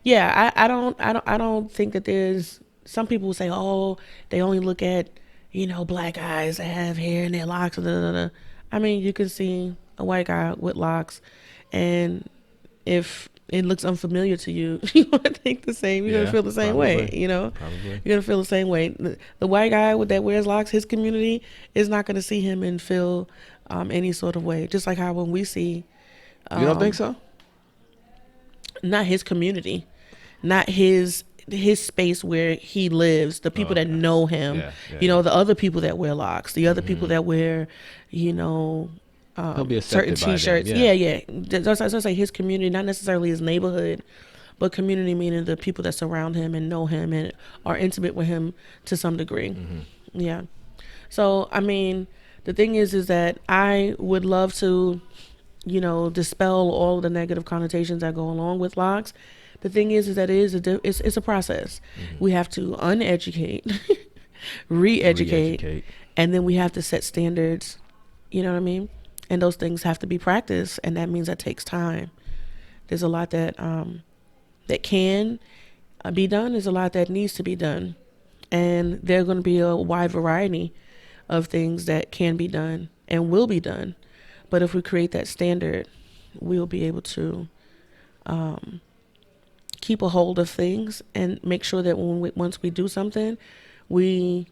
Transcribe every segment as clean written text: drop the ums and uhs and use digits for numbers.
Yeah, I don't think that there's. Some people say, oh, they only look at, black guys that have hair in their locks. Da, da, da. I mean, you can see a white guy with locks, and if it looks unfamiliar to you, you're gonna think the same. You're gonna Yeah, feel the same way. probably. Probably. You're gonna feel the same way. The white guy with that wears locks, his community is not gonna see him and feel any sort of way. Just like how when we see, You don't think um, so? not his community, not his space where he lives, the Oh, people that okay. know him, Yeah, yeah, yeah. the other people that wear locks, the other people Hmm. that wear, you know, He'll be certain accepted by them. t-shirts. Yeah. Yeah, yeah. That's say his community, not necessarily his neighborhood, but community meaning the people that surround him and know him and are intimate with him to some degree. Hmm. Yeah. So I mean, the thing is that I would love to, dispel all the negative connotations that go along with locks. The thing is that it's a process. Hmm. We have to uneducate, re-educate, Re-educate. and then we have to set standards. You know what I mean? And those things have to be practiced, and that means that takes time. There's a lot that can be done. There's a lot that needs to be done, and there are going to be a wide variety of things that can be done and will be done. But if we create that standard, we'll be able to um, keep a hold of things and make sure that once we do something, we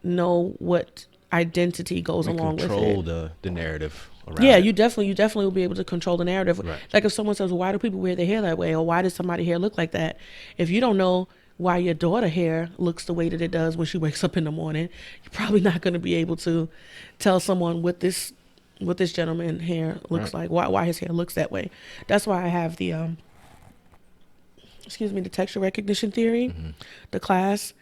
know what identity goes We along with control it. the narrative Yeah, around it. you definitely will be able to control the narrative. Right. Like if someone says, well, "Why do people wear their hair that way?" or "Why does somebody's hair look like that?" If you don't know why your daughter hair looks the way that it does when she wakes up in the morning, you're probably not going to be able to tell someone what this gentleman hair looks Right. like, why his hair looks that way. That's why I have the the texture recognition theory, Hmm. the class,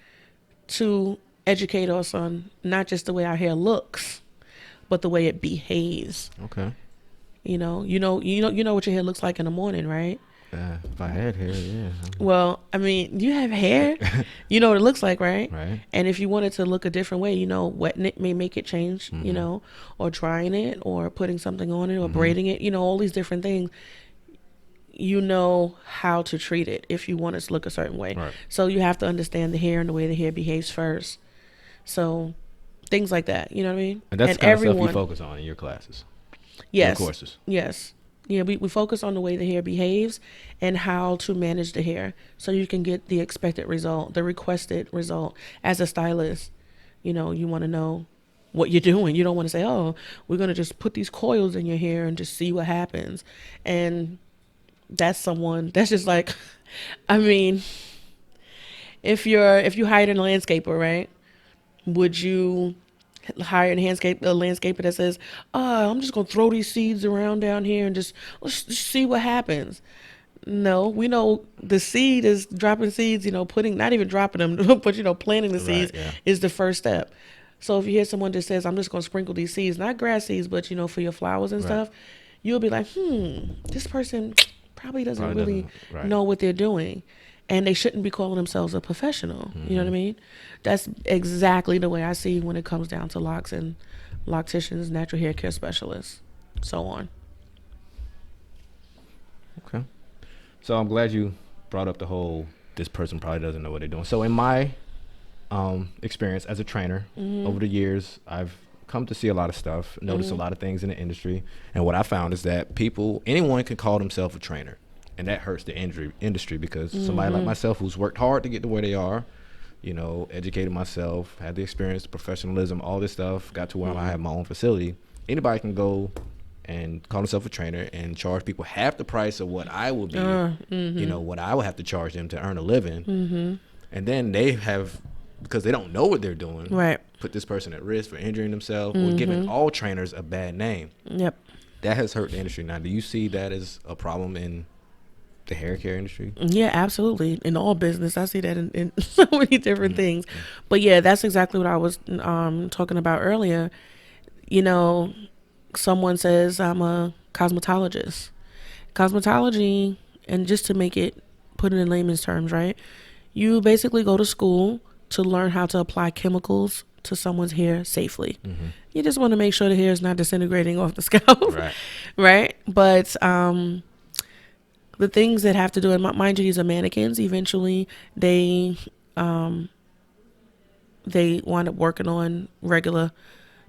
to educate us on not just the way our hair looks, but the way it behaves. Okay. You know what your hair looks like in the morning, right? If I had hair, yeah. Well, I mean, you have hair. You know what it looks like, right? Right. And if you want it to look a different way, wetting it may make it change, Hmm. or drying it or putting something on it or Hmm. braiding it, all these different things. You know how to treat it if you want it to look a certain way. Right. So you have to understand the hair and the way the hair behaves first. So things like that, you know what I mean? And that's And the kind of stuff you everyone, focus on in your classes, your yes, courses. yes. Yeah, we focus on the way the hair behaves and how to manage the hair so you can get the expected result, the requested result. As a stylist, you want to know what you're doing. You don't want to say, oh, we're going to just put these coils in your hair and just see what happens. And that's just like, I mean, if you hired a landscaper, right? Would you hire a landscaper that says, "Oh, I'm just gonna throw these seeds around down here and just let's just see what happens"? No, we know the seed is dropping seeds. Putting not even dropping them, but planting the Right. seeds Yeah. is the first step. So if you hear someone that says, "I'm just gonna sprinkle these seeds," not grass seeds, but for your flowers and Right. stuff, you'll be like, this person probably doesn't Probably really doesn't. Right. know what they're doing. And they shouldn't be calling themselves a professional. You know what I Hmm. mean? That's exactly the way I see when it comes down to locks and locticians, natural hair care specialists, so on. Okay. So I'm glad you brought up the whole. This person probably doesn't know what they're doing. So in my experience as a trainer over the years, I've come to see a lot of stuff, noticed a lot of things in the industry, and what I found is that anyone can call themselves a trainer, and that hurts the industry because somebody like myself who's worked hard to get to where they are, educated myself, had the experience, the professionalism, all this stuff, got to where I have my own facility. Anybody can go and call themselves a trainer and charge people half the price of what I would be, what I would have to charge them to earn a living. And then they have, because they don't know what they're doing, Right. put this person at risk for injuring themselves or giving all trainers a bad name. Yep. That has hurt the industry. Now, do you see that as a problem in the hair care industry? Yeah, absolutely. In all business, I see that in so many different things. But yeah, that's exactly what I was talking about earlier. Someone says I'm a cosmetologist. Cosmetology, and just to put it in layman's terms, right? You basically go to school to learn how to apply chemicals to someone's hair safely. You just want to make sure the hair is not disintegrating off the scalp, Right. right? But the the things that have to do, and mind you, these are mannequins. Eventually, um, they wind up working on regular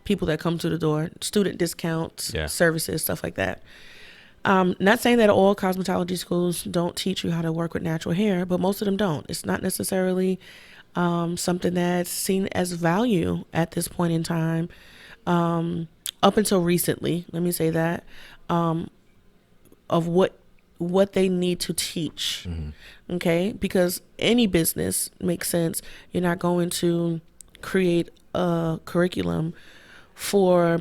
people that come to the door, student discounts, Yeah. services, stuff like that. Not saying that all cosmetology schools don't teach you how to work with natural hair, but most of them don't. It's not necessarily something that's seen as value at this point in time. Up until recently, let me say that, of what they need to teach. Okay, because any business makes sense. You're not going to create a curriculum for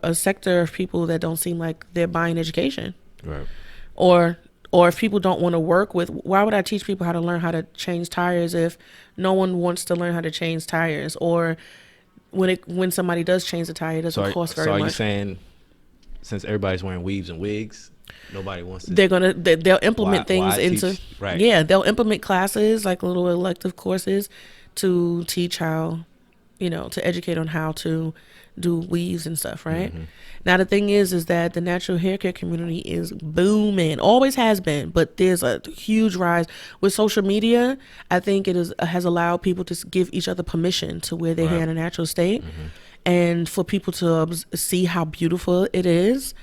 a sector of people that don't seem like they're buying education. Right. Or if people don't want to work with, why would I teach people how to learn how to change tires if no one wants to learn how to change tires? Or when somebody does change the tire, it doesn't cost very much. So are you saying, since everybody's wearing weaves and wigs, nobody wants to? They'll implement things into right. Yeah, they'll implement classes like little elective courses to teach how, to educate on how to do weaves and stuff, right? Now the thing is that the natural hair care community is booming, always has been, but there's a huge rise with social media. I think it has allowed people to give each other permission to wear their hair in a natural state, and for people to see how beautiful it is.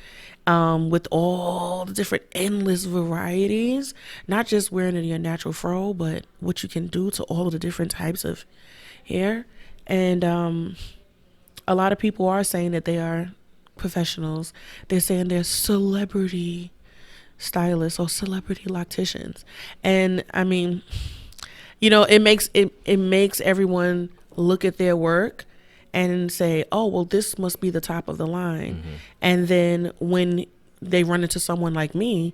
With all the different endless varieties, not just wearing it in your natural fro, but what you can do to all of the different types of hair. And a lot of people are saying that they are professionals. They're saying they're celebrity stylists or celebrity locticians. And I mean, it makes everyone look at their work and say, oh, well, this must be the top of the line. And then when they run into someone like me,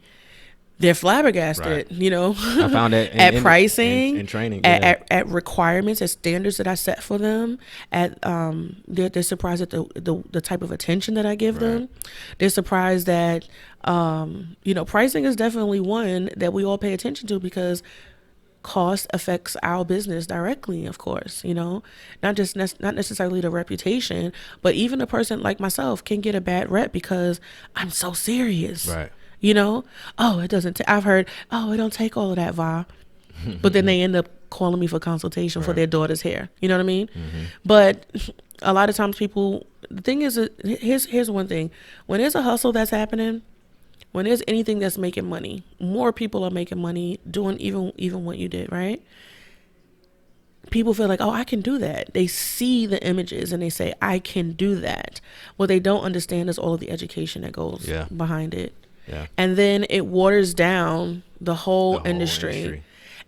they're flabbergasted, I found that at pricing, and training, at requirements, at standards that I set for them. At they're surprised at the type of attention that I give them. They're surprised that pricing is definitely one that we all pay attention to, because cost affects our business directly, of course, not necessarily the reputation, but even a person like myself can get a bad rep because I'm so serious. Right. Oh, it doesn't. I've heard, oh, it don't take all of that, Vah. But then they end up calling me for consultation for their daughter's hair. You know what I mean? But a lot of times the thing is, here's one thing. When there's a hustle that's happening, when there's anything that's making money, more people are making money doing even what you did, right? People feel like, oh, I can do that. They see the images and they say, I can do that. What they don't understand is all of the education that goes behind it. Yeah. And then it waters down the whole industry.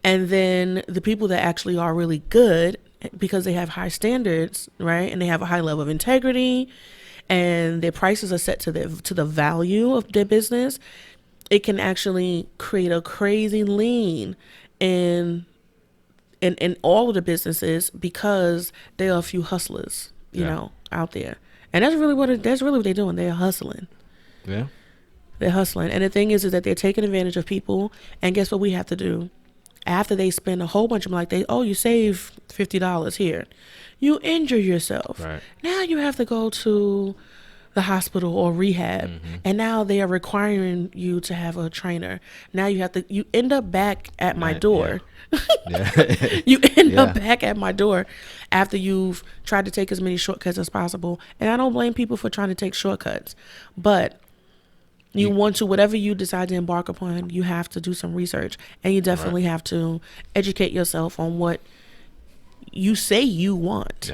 And then the people that actually are really good, because they have high standards, right? And they have a high level of integrity, and their prices are set to the value of their business, it can actually create a crazy lean in all of the businesses, because there are a few hustlers, out there. And that's really what they're doing. They're hustling. Yeah. They're hustling. And the thing is that they're taking advantage of people. And guess what we have to do? After they spend a whole bunch of money, you save $50 here. You injure yourself. Right. Now you have to go to the hospital or rehab. And now they are requiring you to have a trainer. Now you end up back at my door. Yeah. You end up back at my door after you've tried to take as many shortcuts as possible. And I don't blame people for trying to take shortcuts, but you want to, whatever you decide to embark upon, you have to do some research, and you definitely have to educate yourself on what you say you want.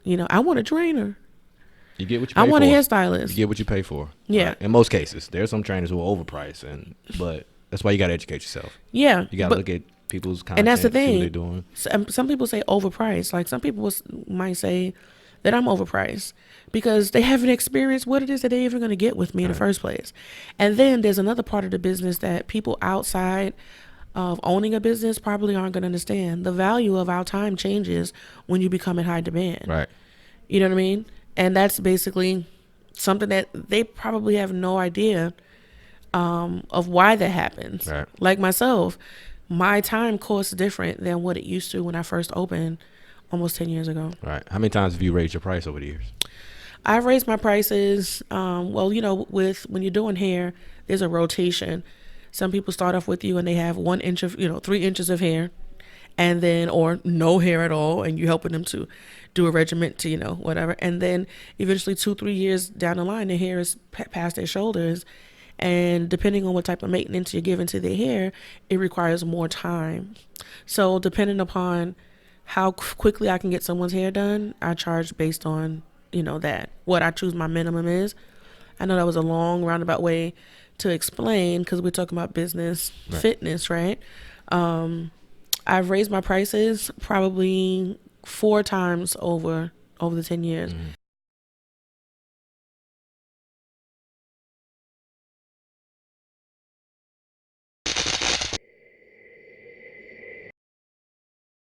Yeah. I want a trainer. You get what you pay for. I want a hairstylist. You get what you pay for. Yeah. Right? In most cases, there's some trainers who are overpriced, but that's why you got to educate yourself. Yeah. You got to look at people's content. And that's the see what thing. they're doing. Some people say overpriced. Like, some people might say that I'm overpriced because they haven't experienced what it is that they're even going to get with me in the first place. And then there's another part of the business that people outside of owning a business probably aren't going to understand. The value of our time changes when you become in high demand. Right. You know what I mean? And that's basically something that they probably have no idea of why that happens. Right. Like myself, my time costs different than what it used to when I first opened almost 10 years ago. Right. How many times have you raised your price over the years? I've raised my prices. When you're doing hair, there's a rotation. Some people start off with you and they have 1 inch of, 3 inches of hair, and then, or no hair at all, and you're helping them to do a regimen to, whatever. And then eventually 2-3 years down the line, the hair is past their shoulders. And depending on what type of maintenance you're giving to their hair, it requires more time. So depending upon how quickly I can get someone's hair done, I charge based on, that, what I choose my minimum is. I know that was a long roundabout way to explain, because we're talking about business, Right. fitness, right? I've raised my prices probably 4 times over the 10 years. Mhm.